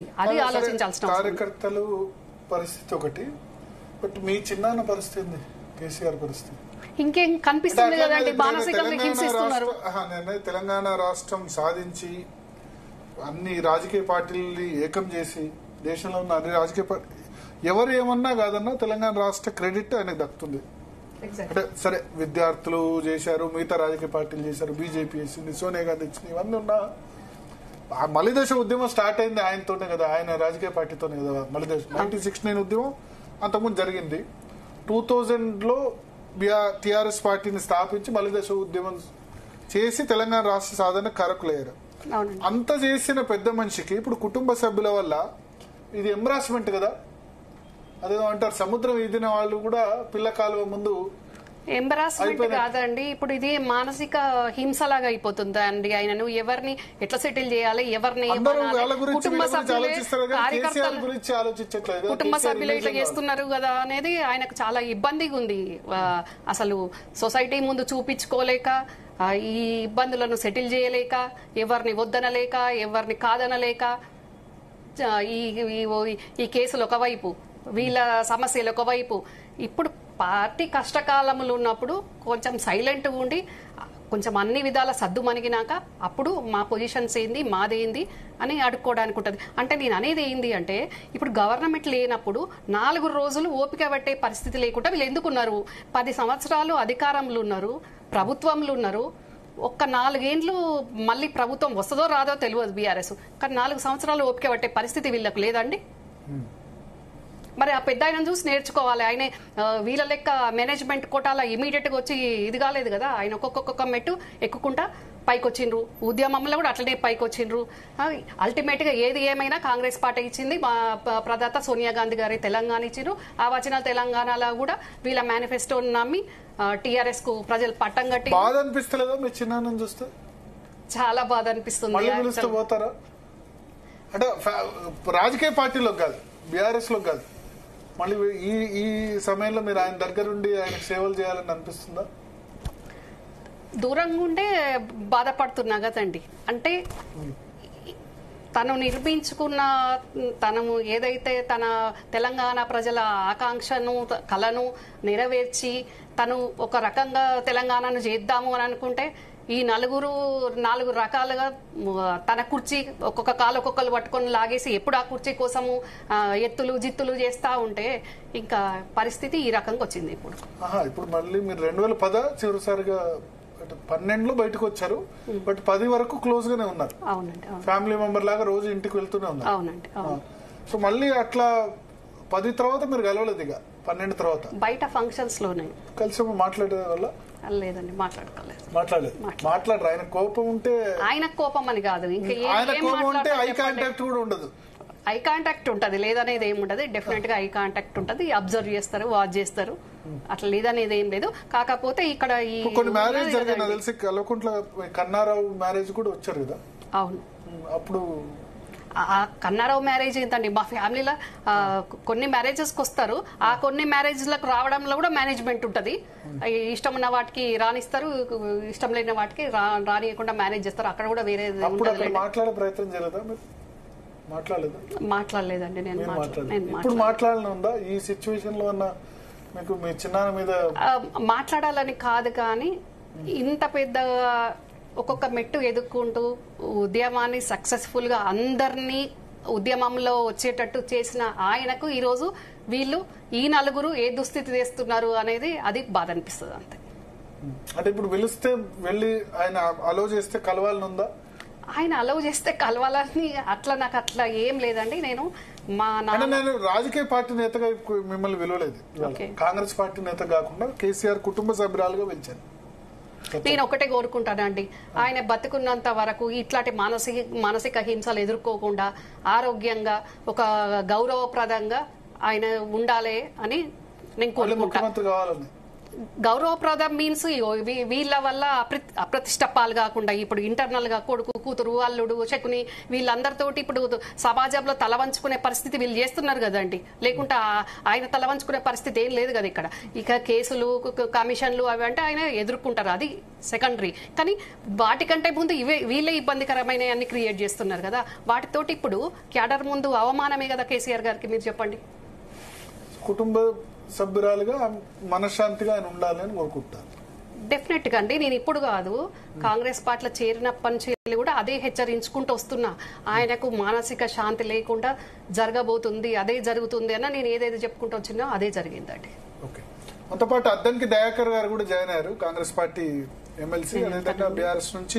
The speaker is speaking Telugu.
అది ఆలోచించాల్సిన కార్యకర్తలు పరిస్థితి ఒకటి, బట్ మీ చిన్న పరిస్థితి ఏంది? కేసీఆర్ పరిస్థితి ఇంకేం కనిపిస్తుంది కదండి, మానసికంగా హింసిస్తున్నారు. తెలంగాణ రాష్ట్రం సాధించి అన్ని రాజకీయ పార్టీలని ఏకం చేసి దేశంలో ఉన్న అన్ని రాజకీయ పార్టీ ఎవరు ఏమన్నా కాదన్నా తెలంగాణ రాష్ట్ర క్రెడిట్ ఆయనకు దక్కుతుంది. అంటే సరే విద్యార్థులు చేశారు, మిగతా రాజకీయ పార్టీలు చేశారు, బీజేపీ చేసింది, సోనియా గాంధీ ఇచ్చింది, ఇవన్నీ ఉన్నా మలిదశ ఉద్యమం స్టార్ట్ అయింది ఆయనతోనే కదా, ఆయన రాజకీయ పార్టీతోనే కదా. మలిదశ 1969 ఉద్యమం అంతకుముందు జరిగింది. 2000లో టిఆర్ఎస్ పార్టీని స్థాపించి మలిదశ ఉద్యమం చేసి తెలంగాణ రాష్ట్ర సాధన కారకులయ్యారు. అంత చేసిన పెద్ద మనిషికి ఇప్పుడు కుటుంబ సభ్యుల వల్ల ఇది ఎంబ్రాస్మెంట్ కదా, అదేదో అంటారు సముద్రం ఈదిన వాళ్ళు కూడా పిల్ల కాలువ ముందు ఎంబరాస్మెంట్ కాదండి, ఇప్పుడు ఇది మానసిక హింసలాగా అయిపోతుంది అండి. ఆయనను ఎవరిని ఎట్లా సెటిల్ చేయాలి, ఎవరిని కుటుంబ సభ్యులు ఇట్లా చేస్తున్నారు కదా అనేది ఆయనకు చాలా ఇబ్బందిగా ఉంది. అసలు సొసైటీ ముందు చూపించుకోలేక, ఈ ఇబ్బందులను సెటిల్ చేయలేక, ఎవరిని వద్దనలేక, ఎవరిని కాదనలేక, ఈ కేసులు ఒకవైపు, వీళ్ళ సమస్యలు ఒకవైపు, ఇప్పుడు పార్టీ కష్టకాలములు ఉన్నప్పుడు కొంచెం సైలెంట్గా ఉండి కొంచెం అన్ని విధాల సద్దు మణిగినాక అప్పుడు మా పొజిషన్స్ ఏంది, మాదేంది అని అడుక్కోవడానికి ఉంటుంది. అంటే నేను అనేది ఏంది అంటే, ఇప్పుడు గవర్నమెంట్ లేనప్పుడు 4 రోజులు ఓపిక పట్టే పరిస్థితి లేకుండా వీళ్ళు ఎందుకున్నారు? 10 సంవత్సరాలు అధికారంలో ఉన్నారు, ప్రభుత్వంలో ఉన్నారు. ఒక్క 4 ఏండ్లు మళ్ళీ ప్రభుత్వం వస్తుందో రాదో తెలియదు బీఆర్ఎస్, కానీ 4 సంవత్సరాలు ఓపిక పట్టే పరిస్థితి వీళ్ళకు లేదండి. మరి ఆ పెద్ద ఆయన చూసి నేర్చుకోవాలి. ఆయన వీళ్ళ లెక్క మేనేజ్మెంట్ కోటాల ఇమీడియట్ గా వచ్చి ఇది కాలేదు కదా, ఆయన ఒక్కొక్క మెట్టు ఎక్కుకుంటా పైకి వచ్చిండ్రు. ఉద్యమంలో కూడా అట్లనే పైకి వచ్చిండ్రు. అల్టిమేట్ గా ఏది ఏమైనా కాంగ్రెస్ పార్టీ ఇచ్చింది, ప్రదాత సోనియా గాంధీ గారి తెలంగాణ ఇచ్చిండ్రు. ఆ వచ్చిన తెలంగాణలో కూడా వీళ్ళ మేనిఫెస్టోని నమ్మి టీఆర్ఎస్ కు ప్రజలు పట్టం కట్టి. బాధ అనిపిస్తలేదా మీ చిన్న చూస్తే? చాలా బాధ అనిపిస్తుంది. పోతారా అంటే రాజకీయ పార్టీలో కాదు, బీఆర్ఎస్ లో కాదు, మళ్ళీ ఈ సమయంలో మీరు ఆయన దగ్గరుండి ఆయన సేవలు చేయాలని అనిపిస్తుందా? దూరంగా ఉండే బాధపడుతున్నా కదండి. అంటే తను నిర్మించుకున్న, తను ఏదైతే తన తెలంగాణ ప్రజల ఆకాంక్షను, కలను నెరవేర్చి తను ఒక రకంగా తెలంగాణను చేద్దాము అని అనుకుంటే ఈ 4 రకాలుగా తన కుర్చీ ఒక్కొక్క కాలు ఒక్కొక్కరు పట్టుకొని లాగేసి ఎప్పుడు ఆ కుర్చీ కోసము ఎత్తులు జిత్తులు చేస్తా ఉంటే ఇంకా పరిస్థితి ఈ రకంగా వచ్చింది. ఇప్పుడు మళ్ళీ మీరు 2010 చివరిసారిగా 12లో బయటకు వచ్చారు, బట్ 10 వరకు క్లోజ్ గానే ఉన్నారు. అవునండి, ఫ్యామిలీ మెంబర్ లాగా రోజు ఇంటికి వెళ్తూనే ఉన్నారు. అవునండి. సో మళ్ళీ అట్లా 10 తర్వాత మీరు కలవలేదు, ఇక 12 తర్వాత బయట ఫంక్షన్స్ లోనే కలిసి మాట్లాడే వల్ల లేదండి, మాట్లాడుకోలేదు. మాట్లాడరు. ఆయన కోపం ఉంటే, ఆయన కోపం అని కాదు, ఇంకా ఐ కాంటాక్ట్ కూడా ఉండదు. ఐ కాంటాక్ట్ ఉంటది, లేదనేది ఏమి ఉండదు. డెఫినెట్ గా ఐ కాంటాక్ట్ ఉంటది, అబ్జర్వ్ చేస్తారు, వాచ్ చేస్తారు, అట్లా లేదనేది ఏం లేదు. కాకపోతే ఇక్కడ ఈ కొన్ని మ్యారేజ్ జరిగిన తెలిసి కల్వకుంట్ల కన్నారావు మ్యారేజ్ కూడా వచ్చారు కదా. అవును, అప్పుడు కన్నారావు మ్యారేజ్ ఏంటండి, మా ఫ్యామిలీలో కొన్ని మ్యారేజెస్ కి వస్తారు, ఆ కొన్ని మ్యారేజ్లకు రావడంలో కూడా మేనేజ్మెంట్ ఉంటది. ఇష్టం ఉన్న వాటికి రానిస్తారు, ఇష్టం లేని వాటికి రానియకుండా మేనేజ్ చేస్తారు. అక్కడ కూడా వేరే మాట్లాడే ప్రయత్నం చేయలేదా? మాట్లాడలేదండి. నేను ఇప్పుడు మాట్లాడాలనుందా ఈ సిచ్యువేషన్ లో? మీకు మీ చిన్న మీద మాట్లాడాలని కాదు, కానీ ఇంత పెద్ద ఒక్కొక్క మెట్టు ఎదుర్కొంటూ ఉద్యమాన్ని సక్సెస్ఫుల్ గా అందరినీ ఉద్యమంలో వచ్చేటట్టు చేసిన ఆయనకు ఈరోజు వీళ్ళు ఈ 4 ఏ దుస్థితి చేస్తున్నారు అనేది అది బాధ అనిపిస్తుంది అంతే. అంటే ఇప్పుడు పిలిస్తే వెళ్ళి ఆయన అలౌ చేస్తే కలవాలనుందా? ఆయన అలౌ చేస్తే కలవాలని నాకు అట్లా ఏం లేదండి. నేను రాజకీయ పార్టీ నేతగా మిమ్మల్ని విలువలేదు, కాంగ్రెస్ పార్టీ నేత కాకుండా కేసీఆర్ కుటుంబ సభ్యురాలుగా పిలిచాను. నేను ఒకటే కోరుకుంటానండి, ఆయన బతుకున్నంత వరకు ఇట్లాంటి మానసిక హింసలు ఎదుర్కోకుండా ఆరోగ్యంగా ఒక గౌరవప్రదంగా ఆయన ఉండాలి అని నేను కోరుకుంటాను. గౌరవప్రదం మీన్స్ వీళ్ళ వల్ల అప్రతిష్ట పాలు కాకుండా ఇప్పుడు ఇంటర్నల్ గా కొడుకు కూతురు అల్లుడు శకుని వీళ్ళందరితోటి ఇప్పుడు సమాజంలో తల వంచుకునే పరిస్థితి వీళ్ళు చేస్తున్నారు కదండి. లేకుంటే ఆయన తల వంచుకునే పరిస్థితి ఏం లేదు కదా ఇక్కడ. ఇక కేసులు కమిషన్లు అవి అంటే ఆయన ఎదుర్కొంటారు, అది సెకండరీ. కానీ వాటికంటే ముందు వీళ్ళే ఇబ్బందికరమైన అన్ని క్రియేట్ చేస్తున్నారు కదా. వాటితోటి ఇప్పుడు క్యాడర్ ముందు అవమానమే కదా కేసీఆర్ గారికి. మీరు చెప్పండి. కుటుంబ సభ్యురాలుగా మనశ్శాంతిగా ఆయన ఉండాలని కోరుకుంటారు. డెఫినెట్ గా అండి. నేను ఇప్పుడు కాదు, కాంగ్రెస్ పార్టీలో చేరినప్పటి నుంచి కూడా అదే హెచ్చరించుకుంటూ వస్తున్నా. ఆయనకు మానసిక శాంతి లేకుండా జరగబోతుంది, అదే జరుగుతుంది అన్న నేను ఏదైతే చెప్పుకుంటూ వచ్చినా అదే జరిగిందండి. ఓకే, మనతో పాటు అద్దంకి దయాకర్ గారు కూడా జాయిన్ అయ్యారు, కాంగ్రెస్ పార్టీ ఎమ్మెల్సీ, అదేవిధంగా బీఆర్ఎస్ నుంచి